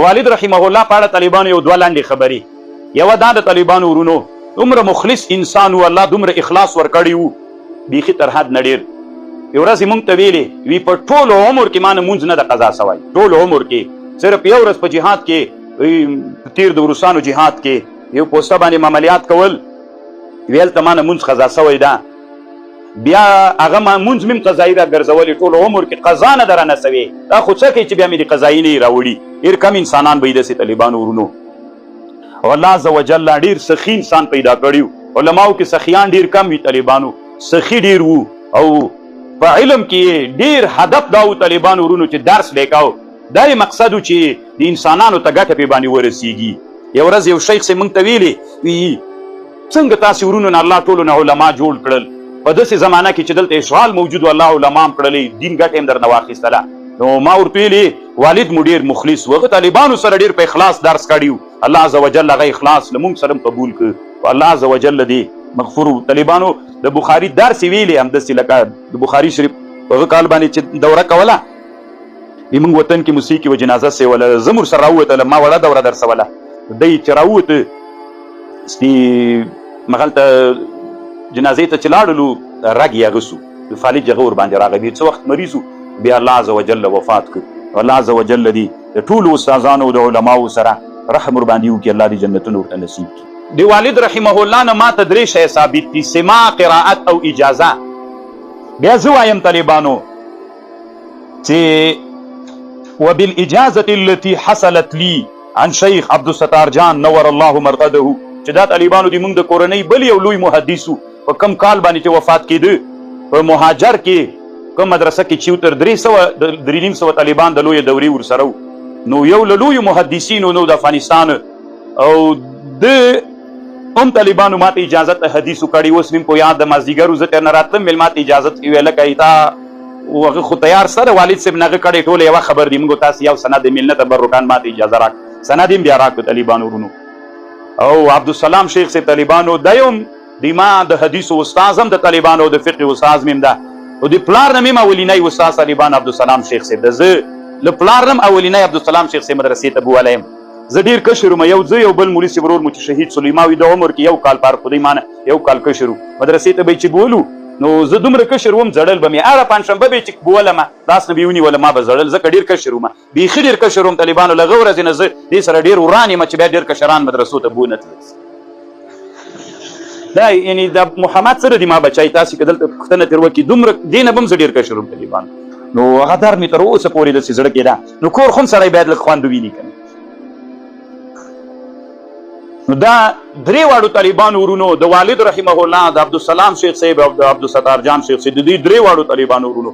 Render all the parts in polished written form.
والد رحمه الله په اړه طالبانو یو دوه لنډې خبرې. یوه دا د طالبانو ورونو دومره مخلص انسان و، الله دومره اخلاص ورکړی و بیخي تر حد نه ډېر. یو ورځ یې مونږ ته ویلې وي په ټولو عمر کې ما نه مونځ نه د قضا سوی، ټولو عمر کې صرف یو ورځ په جهاد کې تیر د روسانو جهاد کې یو پوسته باندې عملیات کول ویل ته ما نه مونځ قضا سوی ده. بیا هغه مونځ مې قضایي را ګرځولې ټولو عمر کې قضا نه در نه سوې. دا خو څه کوي چې بیا مې د قضایي نه یې راوړي. ډېر کم انسانان به یې داسې طالبانو ورونو او الله عز وجل ډېر سخي انسان پیدا کړي وو. علماو کې سخیان ډېر کم وي، طالبانو سخي ډېر وو او په علم کې ډېر هدف دا و طالبانو ورونو چې درس لیکاو. دا یې مقصد و چې د انسانانو ته ګټه پې باندې ورسیږي. یو ورځ یو شیخ صاحب موږ ته ویلې وي څنګه تاسې ورونو نه الله ټولو نه علما جوړ کړل، په داسې زمانه کې چې دلته اشغال موجود و الله علما هم کړلې، دین ګټه هم درنه واخیستله. نو ما ورته ویلې والد مو ډېر مخلص و، هغه طالبانو سره ډېر په اخلاص درس کړي و. الله عز وجل هغه اخلاص له موږ سره هم قبول کړ او الله عز وجل دې مغفور و. طالبانو د بخاري درس یې ویلې همداسې لکه د بخاري شریف هغه کال باندې چې دوره کوله موږ وطن کې موسیقي و جنازه سیوله، زه مور سره راووتلم، ما وړه دوره درسوله. دی چې راووته مغلته جنازې ته چې لاړلو رګ یې هغه سو فالج هغه ورباندې راغی، څه وخت مریض و بیا الله عز وجل وفات کړ. الله عز وجل دې د ټولو استادانو او د علماو سره رحم ورباندې وکړي، الله دې جنتونه ورته نصیب کړي. د والد رحمه الله نه ما ته درې شی ثابت دي: سماع، قرائت او اجازه. بیا زه وایم طالبانو چې وبالاجازه التي حصلت لي عن شیخ عبدالستار جان نور الله مرقده، چې دا طالبانو دې موږ د کورنۍ بل یو لوی محدث و، په کم کال باندې چې وفات کېده په مهاجر کې کوم مدرسه کې چې تر 300 طالبان د لویې دورې ورسره و. نو یو له لویو محدثینو نو د افغانستان او د هم طالبانو ماته اجازت حدیثو کړي. اوس مې په یاد د مازدیګر زه تر نه راتلم مېلمات اجازت ویله کوي تا هغه خو تیار سره والد صاحب نغه کړی ټوله یوه خبر دی موږ تاسو یو سند ملنه تبرکان ماته اجازه راک سند یې بیا راکړو طالبانو ورونو. او عبدالسلام شیخ صاحب طالبانو دا یوم د ما د حدیثو استاذ هم د طالبانو د فقه استاذ مې ده او د پلار نه مې اولینی استاد طالبان عبدالسلام شیخ صاحب ده. زه له پلار نه اولینی عبدالسلام شیخ صاحب مدرسې ته بولی یم. زه ډېر کشر وم، یو زه یو بل مولي صاحب ورور مو چې شهید سلیماوي د عمر کې یو کال پار خدای مانه یو کال کشر و مدرسې ته به یې چې بولو نو زه دومره کشر وم زړل به مې هره پنجشنبه به یې چې بولمه داس نه به یې ونیوله ما به زړل ځکه ډېر کشر وم بیخي ډېر کشر وم. طالبانو له هغه ورځې نه زه دې سره ډېر وران یم چې بیا ډېر کشران مدرسو ته بونه تلل. دا یعنې د محمد سره دي ما بچای تاسې که دلته پوښتنه ترې وکړي دومره دې نه به هم زه ډېر کشر وم طالبانو. نو هغه در مې تر اوسه پورې داسې زړه کې ده. نو کور خو هم سړی باید لږ خوند وویني که نه. نو دا درې واړو طالبانو ورونو د والد رحمه الله د عبدالسلام شیخ صاحب او د عبدالستار جان شیخ صاحب د دوی درې واړو طالبانو ورونو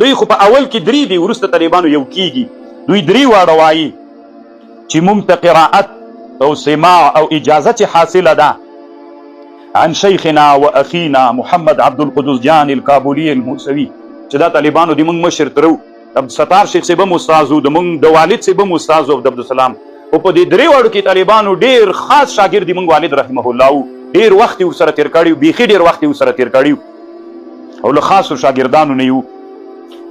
دوی خو په اول کې درې دي وروسته طالبانو یو کېږي. دوی درې واړه وایي چې موږ ته قرائت او سماع او اجازه چې حاصله ده عن شیخنا و اخینا محمد عبدالقدوس جان الکابلی الموسوي چې دا طالبانو د موږ مشر ترو عبدالستار شیخ صاحب هم استاذ و د موږ د والد صاحب هم استاذ و د عبدالسلام او په دې درې واړو کې طالبانو ډېر خاص شاګرد موږ والد رحمه الله و ډېر وخت یې ورسره تېر کړی و بیخي ډېر وخت یې ورسره تېر کړی و او له خاصو شاګردانو نه یو.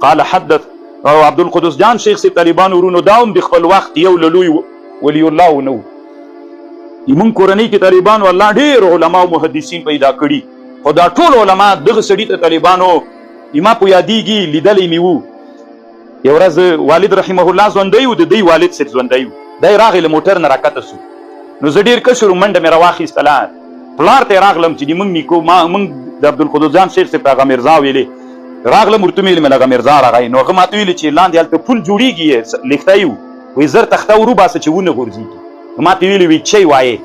قال حدث او عبدالقدوس جان شیخ صاحب طالبانو ورونو دا هم د خپل وخت یو له لوی ولی الله نه و. موږ کورنۍ کې طالبانو الله ډېر علما او محدثین پیدا کړي خو دا ټول علما دغه سړي ته طالبانو ما په یادېږي لیدلی مې و. یو ورځ والد رحمه الله ژوندی و د دوی والد صاحب ژوندی و دی راغی له موټر نه راکته سو. نو زه ډېر کشر وم منډه مې راواخیستله پلار ته یې راغلم چې موږ نیکو موږ د عبدالقدوس جان شیخ صاحب ته هغه مرزا ویلې راغلم ورته مې ویل هغه مرزا راغی نو هغه ماته ویلې چې لاندې هلته پل جوړېږي لیکتی و وایي زر تخته وروباسه چې ونه غورځېږي. نو ماته ویلې وایي چی وایې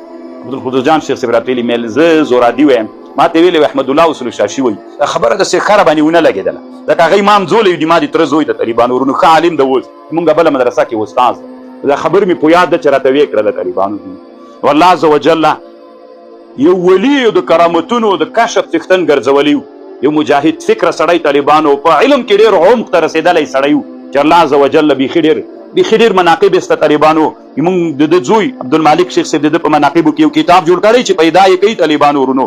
عبدالقدوس جان شیخ صاحب راته ویلې مېل زه زورادي وایم. ماته ویلې احمد الله اصول شاشي وایي دا خبره داسې خره باندې ونه لګېدله ځکه هغه امام زولی دي ما د تره زوی د طالبانو ورونو ښه عالم ده اوس مونږ بله مدرسه کې استاذ ده. دا خبر مې په یاد ده چې راته ویې کړله طالبانو. والله عز وجل یو ولی د کرامتونو د کشف څښتن ګرځولی یو مجاهد فکره سړی طالبانو په علم کې ډېر عمق ته رسېدلی سړی و چې الله عز وجل بیخي ډېر مناقب سته طالبانو. موږ د ده زوی عبدالمالک شیخ صاحب د ده په مناقبو کې یو کتاب جوړ کړی چې پیدا یې کوي طالبانو ورونو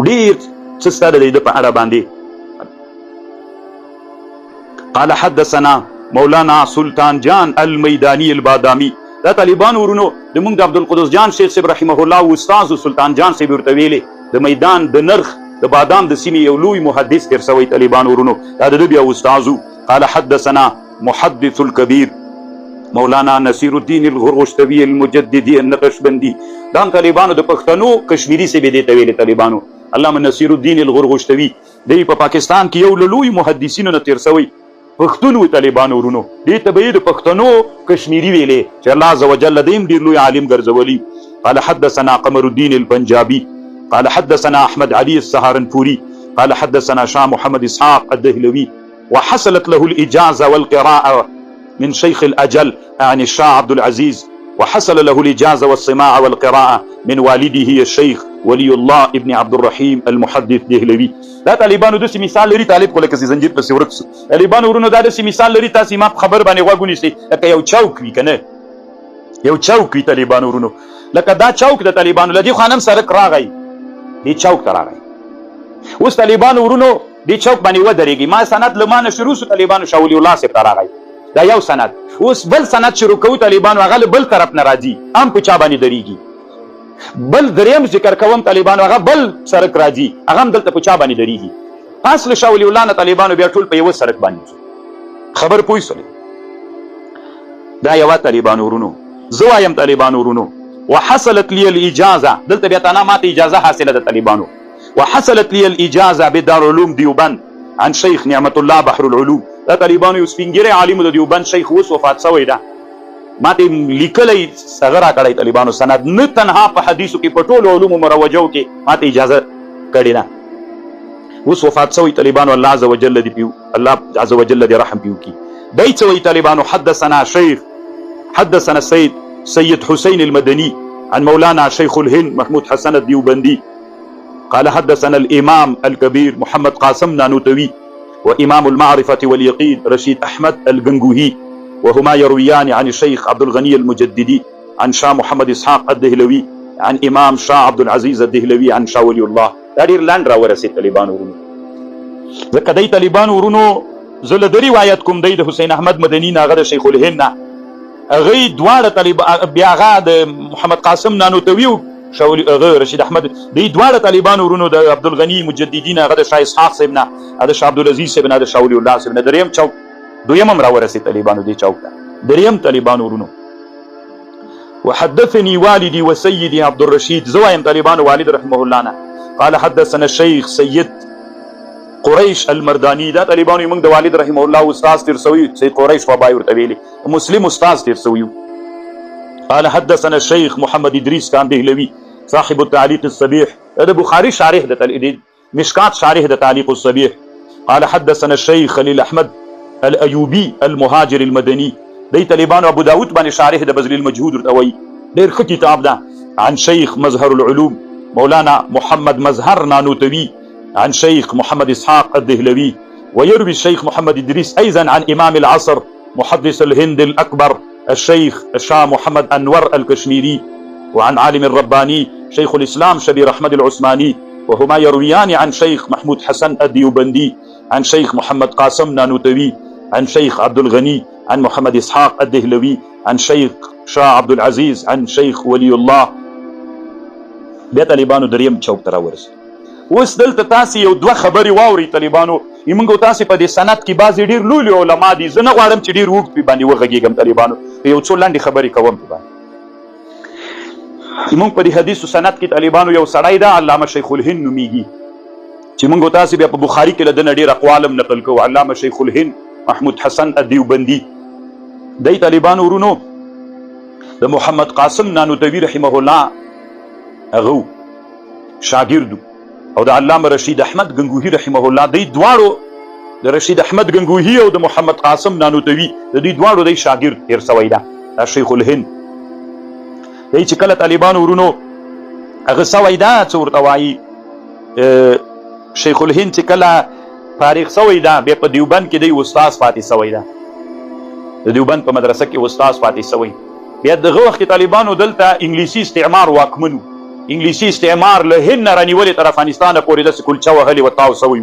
ډېر څه سته د ده په اړه باندې. قال حدثنا مولانا سلطان جان المیدانی البادامی. دا طالبان ورونو د موږ د عبدالقدس جان شیخ صاحب رحمه الله استاد سلطان جان صاحب ورته ویلې د میدان د نرخ د بادام د سیمې یو لوی محدث تیر سوی طالبان ورونو دا د بیا استادو. قال حدثنا محدث الكبير مولانا نصیر الدین الغرغشتوی المجددی النقشبندی. دا طالبانو د پښتنو کشمیری سے به دې ویلې طالبانو علامه نصیر الدین الغرغشتوی دی په پاکستان کې یو لوی محدثینو نه تیر سوی پښتون طالبان ورونو دې ته به د پښتنو کشمیری ویلې چې الله عزوجل دې ډیر لوی عالم ګرځولي. قال حدثنا قمر الدين البنجابي قال حدثنا احمد علي السهارنپوري قال حدثنا شاه محمد اسحاق الدهلوي وحصلت له الاجازه والقراءه من شيخ الاجل يعني الشاه عبد العزيز وحصل له الاجازه والسماع والقراءه من والده الشيخ ولي الله ابن عبد الرحيم المحدث دهلوي. دا طالبانو د مثال لري طالب کوله کسي زنجیر په سورت طالبانو ورونو دا د مثال لري تاسو ما خبر باندې غوګونی سي لکه یو چوک وی کنه یو چوک وی طالبانو ورونو لکه دا چوک د طالبانو لدی خانم سرک راغی دی چوک راغی اوس طالبانو ورونو دی چوک باندې ودرېږي ما سند لمانه شروع سو طالبانو شاولي الله سي راغی دا یو سند اوس بل سند شروع کوي طالبانو هغه بل طرف نه راځي ام په چا باندې درېږي بل دریم ذکر کوم طالبانو هغه بل سرک راځي هغه هم دلته په چا باندې درېږي اصل شاولي الله نه طالبانو بیا ټول په یو سرک باندې خبر پوي سولې دا یو طالبانو ورونو زه وایم طالبانو ورونو وحصلت لي الاجازه دلته بیا تانا ماته اجازه حاصله ده طالبانو وحصلت لي الاجازه بدار علوم دیوبند عن شيخ نعمت الله بحر العلوم. دا طالبانو یو سپینګری عالم د دیوبند شیخ اوس وفات شوی ده ماته لیکلی صغرا کړی طالبانو سند نه تنها په حدیثو کې په ټولو علومو مروجو کې ماته اجازه کړی نه اوس وفات شوی طالبانو الله عز وجل دی پیو الله عز وجل دی رحم پیو کی دای څوی طالبانو حدثنا شیخ حدثنا سيد حسين المدني عن مولانا شيخ الهند محمود حسن الديوبندي قال حدثنا الإمام الكبير محمد قاسم نانوتوي وإمام المعرفة واليقين رشيد أحمد الغنغوهي وهما يرويان عن الشيخ عبد الغني المجددي عن شاه محمد إسحاق الدهلوي عن إمام شاه عبد العزيز الدهلوي عن شاه ولي الله. دا ډیر لاند را ورسېد طالبانو ورونو ځکه دی طالبانو ورونو زه له دې روایت کوم دی د حسین احمد مدني نه هغه د شیخ الهند نه هغوی دواړه طالبان بیا هغه د محمد قاسم نانوتوي شاولي هغه رشید احمد دی دواړه طالبانو ورونو د عبدالغني مجددي نه هغه د شاه اسحاق صاحب نه هغه د شاه عبدالعزیز صاحب نه د شاه ولي الله صاحب نه دریم چوک دویم هم را ورسېد طالبانو دې چوک ته دریم طالبانو ورونو وحدثني والدي وسيدي عبد الرشيد زه وایم طالبانو والد رحمه الله نه قال حدثنا الشيخ سيد قريش المرداني. دا طالبانو موږ د والد رحمه الله استاد تیر سوی سید قریش بابای ورته ویلي مسلم استاد تیر سوی. قال حدثنا الشيخ محمد ادريس كان دهلوي صاحب التعليق الصبيح هذا بخاري شارح ده مشكات شارح ده تعليق الصبيح. قال حدثنا الشيخ خليل احمد الايوبي المهاجر المدني دی طالبانو ابو داود باندې شارح ده بذل المجهود ورتوي ډېر ښه کتاب ده. عن شيخ مظهر العلوم مولانا محمد مظهر نانوتوي عن شيخ محمد إسحاق الدهلوي ويروي الشيخ محمد إدريس أيضا عن إمام العصر محدث الهند الأكبر الشيخ الشاه محمد أنور الكشميري وعن عالم الرباني شيخ الإسلام شبير أحمد العثماني وهما يرويان عن شيخ محمود حسن الديوبندي عن شيخ محمد قاسم نانوتوي عن شيخ عبد الغني عن محمد إسحاق الدهلوي عن شيخ شاه عبد العزيز عن شيخ ولي الله. بیا طالبانو دریم چوک ته راورسېد. اوس دلته تاسې یو دوه خبرې واورئ طالبانو موږ تاسې په دې سند کې بعضې ډېر لوی علما دي زه نه غواړم چې ډېر اوږد پې باندې وغږېږم طالبانو یو څو لنډې خبرې کوم پې باندې. موږ په دې حدیثو سند کې طالبانو یو سړی ده علامه شیخ الهند نومیږي چې موږ تاسې بیا په بخاري کې له ده نه ډېر اقوال هم نقل کوو علامه شیخ الهند محمود حسن الدیوبندي. دی طالبانو ورونو د محمد قاسم نانوتوي رحمه الله هغه شاګرد او د علامه رشید احمد غنگوهی رحمه الله دی دواړو د رشید احمد غنگوهی او د محمد قاسم نانوتوي د دې دواړو دی شاګرد تیر سوی ده شیخ الهند. دی چې کله طالبانو ورونو هغه سوی ده څه ورته وایي شیخ الهند چې کله فارغ سوی ده بیا په دیوبند کې دی استاد پاتې سوی ده د دیوبند په مدرسه کې استاد پاتې سوی. بیا دغه وخت طالبانو دلته انګلیسي استعمار واکمنو انګلیسي استعمار له هند نه رانیولې تر افغانستانه پورې داسې کلچه وهلې و تاو سوی